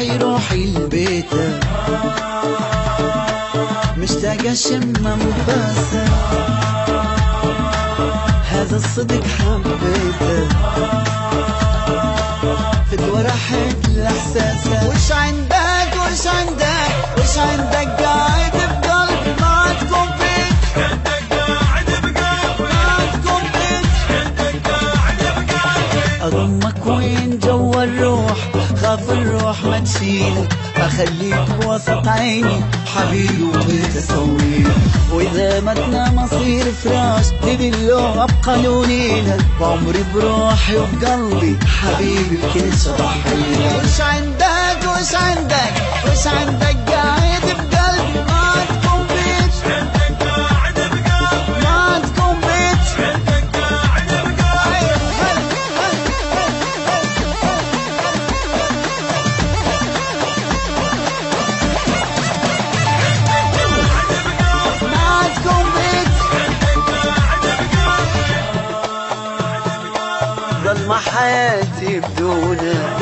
روحي لبيتك، مشتاقة اشم انفاسك، هذا الصدق حبيته، فدوى راحت لاحساسك. وش عندك وش عندك وش عندك قاعد بقلبي ما تكون فيك، عندك قاعد بقلبي ما تكون فيك، عندك قاعد بقلبي. اضمك وين جوا الروح، خاف الروح ما تشيلك، اخليك بوسط عيني حبيبي وبيت اسويلك. واذا متنا مصير فراش تدلو ابقى لونيلك، بعمري بروحي وبقلبي حبيبي بكل شرحيلك. وش عندك وش عندك وش عندك قاعد بقلبي ما تكون بيت، عندك قاعد بقلبي ما تكون بيت، عندك قاعد بقلبي. ضل ما حياتي بدونك،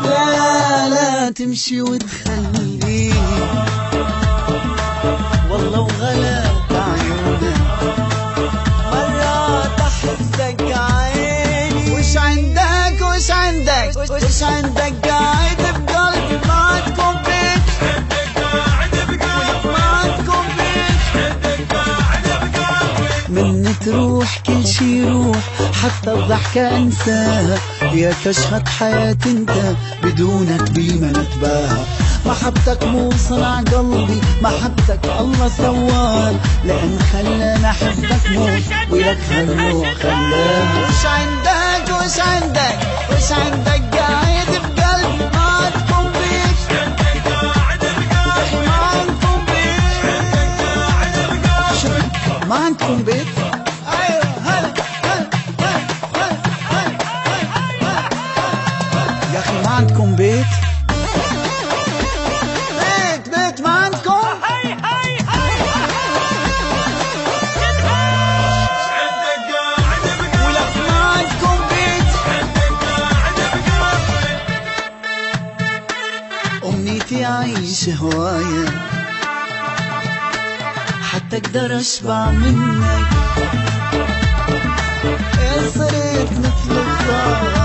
لا لا تمشي وتخليني، والله وغلط عيونك مرات احسك عيني. وش عندك وش عندك وش عندك قاعد بقلبي ما تكون بيت، عندك قاعد بقلبي ما تكون بيت، عندك قاعد بقلبي. منك تروح كل شي يروح حتى الضحكة انساها، يا كشخة حياتي انت بدونك بما نتباهى. محبتك مو صنع قلبي محبتك الله سواها، لان خلاني احبك موت ولك هالروح خلاها. وش عندك وش عندك وش عندك قاعد بقلبي ما تكون بيك، عندك قاعد بقلبي ما عندكم بيت، عندك قاعد بقلبي ما عندكم بيت. يا اخي ما عندكم بيت، بيت ما عندكم. عندك قاعد بقلبي ولك ما عندكم بيت، عندك قاعد بقلبي. امنيتي اعيش هواية حتى اقدر اشبع منك، صرت مثل الضايع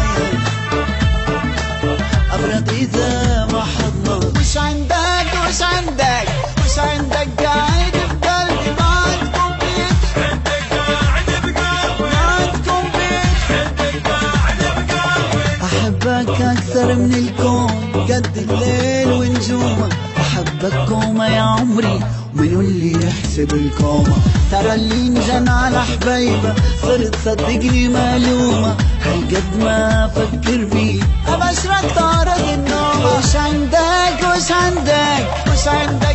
أبرد إذا ما حضنك. وش عندك وش عندك وش عندك قاعد بقلبي ما تكون بيت، عندك قاعد بقلبي ما تكون بيت، عندك قاعد بقلبي. أحبك أكثر من الكون قد الليل ونجومه، أحبك كومة يا عمري منو اللي يحسب الكومة. ترى اللي انجن على حبيبه صرت صدقني مالومة، هالقد ما افكر فيه ابشرك طارق النوم. وش عندك وش عندك وش عندك